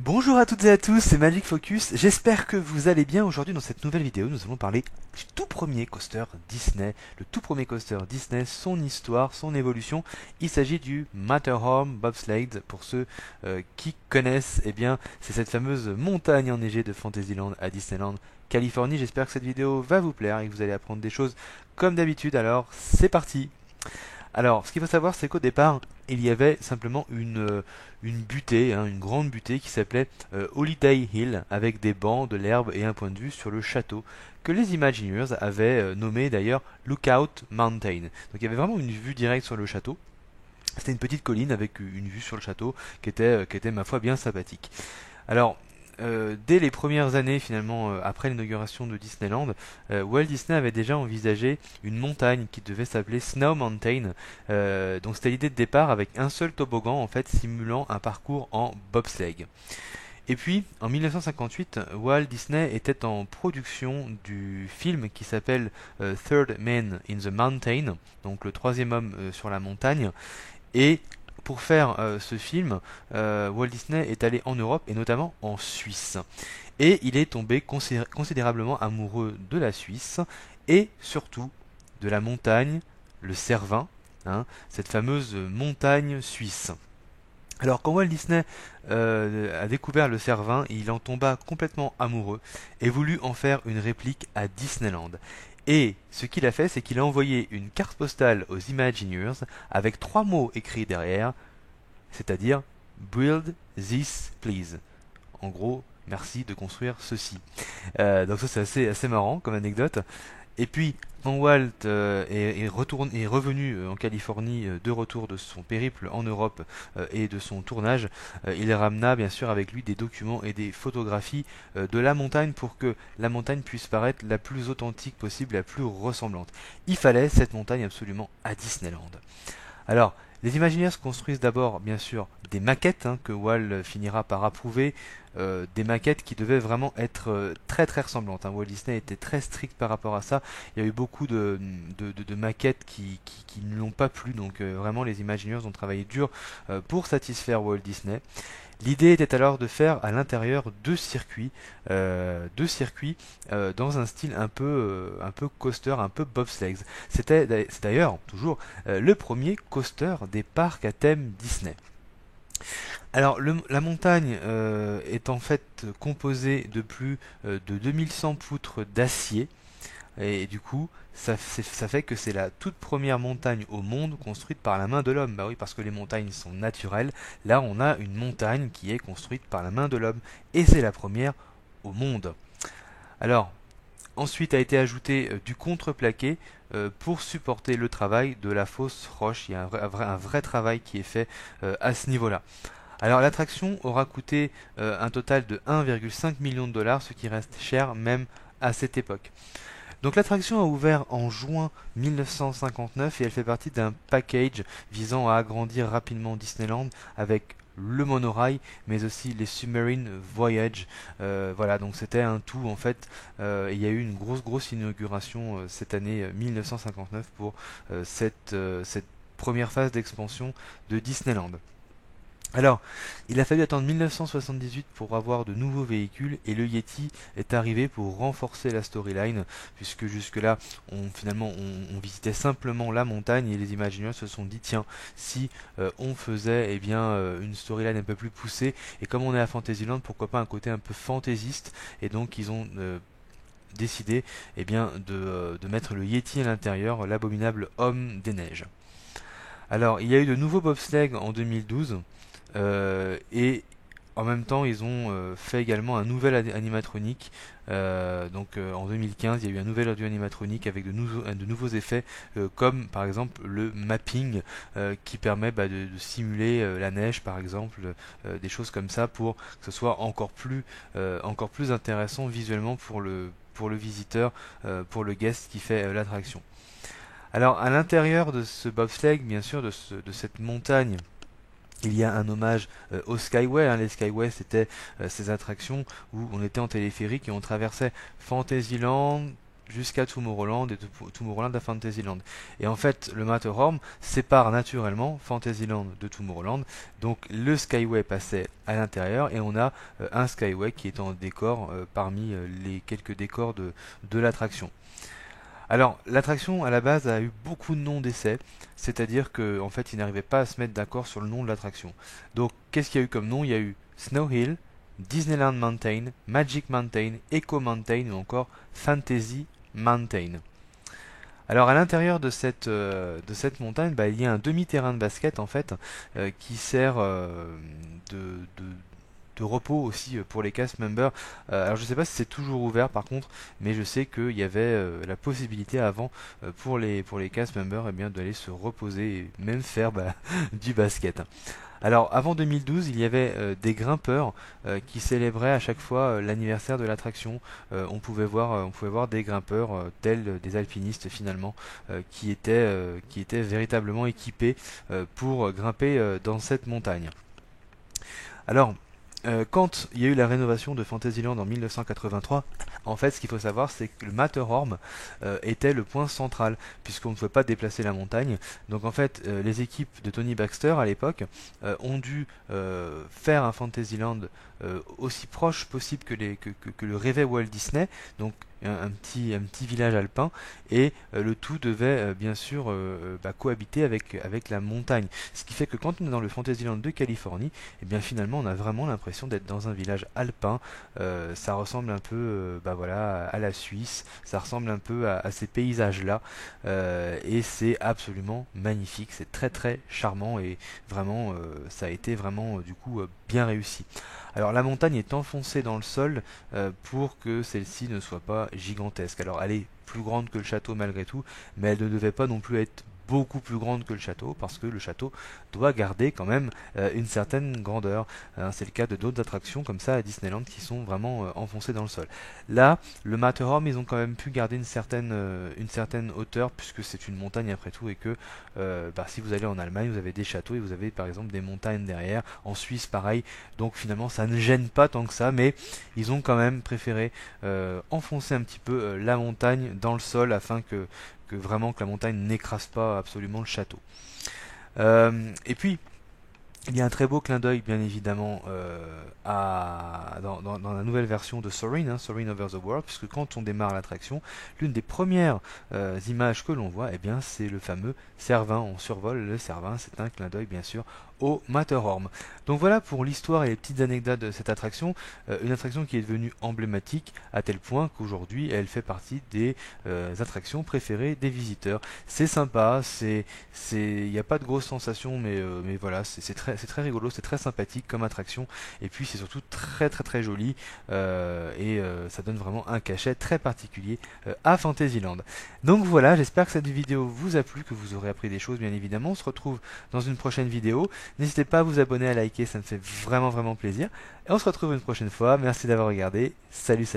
Bonjour à toutes et à tous, c'est Magic Focus, j'espère que vous allez bien. Aujourd'hui dans cette nouvelle vidéo nous allons parler du tout premier coaster Disney, le tout premier coaster Disney, son histoire, son évolution. Il s'agit du Matterhorn Bobsled. Pour ceux qui connaissent, eh bien c'est cette fameuse montagne enneigée de Fantasyland à Disneyland Californie. J'espère que cette vidéo va vous plaire et que vous allez apprendre des choses comme d'habitude, alors c'est parti. Alors, ce qu'il faut savoir, c'est qu'au départ, il y avait simplement une butée, hein, une grande butée qui s'appelait Holiday Hill, avec des bancs, de l'herbe et un point de vue sur le château, que les Imagineers avaient nommé d'ailleurs Lookout Mountain. Donc il y avait vraiment une vue directe sur le château. C'était une petite colline avec une vue sur le château qui était ma foi bien sympathique. Alors, dès les premières années, finalement, après l'inauguration de Disneyland, Walt Disney avait déjà envisagé une montagne qui devait s'appeler Snow Mountain. Donc c'était l'idée de départ avec un seul toboggan, en fait, simulant un parcours en bobsleigh. Et puis, en 1958, Walt Disney était en production du film qui s'appelle Third Man in the Mountain, donc le troisième homme sur la montagne. Et pour faire ce film, Walt Disney est allé en Europe et notamment en Suisse. Et il est tombé considérablement amoureux de la Suisse et surtout de la montagne, le Cervin, hein, cette fameuse montagne suisse. Alors quand Walt Disney a découvert le Cervin, il en tomba complètement amoureux et voulut en faire une réplique à Disneyland. Et ce qu'il a fait, c'est qu'il a envoyé une carte postale aux Imagineers avec trois mots écrits derrière, c'est-à-dire Build this please. En gros, merci de construire ceci. Donc ça c'est assez marrant comme anecdote. Et puis, quand Walt est revenu en Californie de retour de son périple en Europe et de son tournage, il ramena bien sûr avec lui des documents et des photographies de la montagne pour que la montagne puisse paraître la plus authentique possible, la plus ressemblante. Il fallait cette montagne absolument à Disneyland. Alors, les Imagineers construisent d'abord, bien sûr, des maquettes hein, que Walt finira par approuver, des maquettes qui devaient vraiment être très ressemblantes. Hein. Walt Disney était très strict par rapport à ça. Il y a eu beaucoup de maquettes qui ne l'ont pas plu, donc vraiment les Imagineers ont travaillé dur pour satisfaire Walt Disney. L'idée était alors de faire à l'intérieur deux circuits dans un style un peu coaster, un peu bobsleighs. C'est d'ailleurs toujours le premier coaster des parcs à thème Disney. Alors la montagne est en fait composée de plus de 2100 poutres d'acier et du coup, ça fait que c'est la toute première montagne au monde construite par la main de l'homme. Bah oui, parce que les montagnes sont naturelles. Là, on a une montagne qui est construite par la main de l'homme. Et c'est la première au monde. Alors, ensuite a été ajouté du contreplaqué pour supporter le travail de la fausse roche. Il y a un vrai travail qui est fait à ce niveau-là. Alors l'attraction aura coûté un total de 1,5 million de dollars, ce qui reste cher même à cette époque. Donc l'attraction a ouvert en juin 1959 et elle fait partie d'un package visant à agrandir rapidement Disneyland avec le monorail, mais aussi les Submarine Voyage. Voilà, donc c'était un tout en fait. Il y a eu une grosse inauguration cette année 1959 pour cette première phase d'expansion de Disneyland. Alors, il a fallu attendre 1978 pour avoir de nouveaux véhicules et le Yeti est arrivé pour renforcer la storyline puisque jusque-là, on visitait simplement la montagne et les Imagineers se sont dit tiens, si on faisait une storyline un peu plus poussée et comme on est à Fantasyland, pourquoi pas un côté un peu fantaisiste et donc ils ont décidé de mettre le Yeti à l'intérieur, l'abominable homme des neiges. Alors, il y a eu de nouveaux bobsleighs en 2012 et en même temps, ils ont fait également un nouvel animatronique. En 2015, il y a eu un nouvel audio animatronique avec de nouveaux effets, comme par exemple le mapping qui permet de simuler la neige, par exemple, des choses comme ça pour que ce soit encore plus intéressant visuellement pour le visiteur, pour le guest qui fait l'attraction. Alors, à l'intérieur de ce bobsleigh, bien sûr, de cette montagne, il y a un hommage au Skyway. Hein. Les Skyway, c'était ces attractions où on était en téléphérique et on traversait Fantasyland, jusqu'à Tomorrowland et de Tomorrowland à Fantasyland. Et en fait, le Matterhorn sépare naturellement Fantasyland de Tomorrowland. Donc le Skyway passait à l'intérieur et on a un Skyway qui est en décor parmi les quelques décors de l'attraction. Alors, l'attraction à la base a eu beaucoup de noms d'essais, c'est-à-dire qu'en fait, ils n'arrivaient pas à se mettre d'accord sur le nom de l'attraction. Donc, qu'est-ce qu'il y a eu comme nom? Il y a eu Snow Hill, Disneyland Mountain, Magic Mountain, Echo Mountain ou encore Fantasy Mountain. Alors à l'intérieur de cette montagne, bah, il y a un demi-terrain de basket en fait qui sert de, de repos aussi pour les cast members. Alors je sais pas si c'est toujours ouvert par contre, mais je sais qu'il y avait la possibilité avant pour les cast members eh bien d'aller se reposer et même faire du basket. Alors avant 2012, il y avait des grimpeurs qui célébraient à chaque fois l'anniversaire de l'attraction. On pouvait voir des grimpeurs tels des alpinistes finalement qui étaient véritablement équipés pour grimper dans cette montagne. Alors quand il y a eu la rénovation de Fantasyland en 1983, en fait, ce qu'il faut savoir, c'est que le Matterhorn était le point central, puisqu'on ne pouvait pas déplacer la montagne. Donc, en fait, les équipes de Tony Baxter à l'époque ont dû faire un Fantasyland aussi proche possible que le rêvait Walt Disney. Donc, un petit village alpin, et le tout devait bien sûr cohabiter avec la montagne. Ce qui fait que quand on est dans le Fantasyland de Californie, et bien finalement on a vraiment l'impression d'être dans un village alpin. Ça ressemble un peu à la Suisse, ça ressemble un peu à ces paysages-là, et c'est absolument magnifique, c'est très très charmant, et vraiment ça a été vraiment du coup bien réussi. Alors la montagne est enfoncée dans le sol pour que celle-ci ne soit pas gigantesque. Alors elle est plus grande que le château malgré tout, mais elle ne devait pas non plus être beaucoup plus grande que le château, parce que le château doit garder quand même une certaine grandeur. C'est le cas de d'autres attractions comme ça à Disneyland qui sont vraiment enfoncées dans le sol. Là, le Matterhorn, ils ont quand même pu garder une certaine hauteur, puisque c'est une montagne après tout, et que si vous allez en Allemagne, vous avez des châteaux et vous avez par exemple des montagnes derrière. En Suisse, pareil. Donc finalement, ça ne gêne pas tant que ça, mais ils ont quand même préféré enfoncer un petit peu la montagne dans le sol afin que vraiment que la montagne n'écrase pas absolument le château. Et puis, il y a un très beau clin d'œil, bien évidemment, dans la nouvelle version de Soarin', Soarin' Over the World, puisque quand on démarre l'attraction, l'une des premières images que l'on voit, eh bien, c'est le fameux Cervin. On survole le Cervin, c'est un clin d'œil, bien sûr, au Matterhorn. Donc voilà pour l'histoire et les petites anecdotes de cette attraction, une attraction qui est devenue emblématique à tel point qu'aujourd'hui elle fait partie des attractions préférées des visiteurs. C'est sympa, il n'y a pas de grosses sensations, mais voilà, c'est très rigolo, c'est très sympathique comme attraction, et puis c'est surtout très très très joli, et ça donne vraiment un cachet très particulier à Fantasyland. Donc voilà, j'espère que cette vidéo vous a plu, que vous aurez appris des choses bien évidemment. On se retrouve dans une prochaine vidéo. N'hésitez pas à vous abonner, à liker, ça me fait vraiment plaisir. Et on se retrouve une prochaine fois. Merci d'avoir regardé. Salut.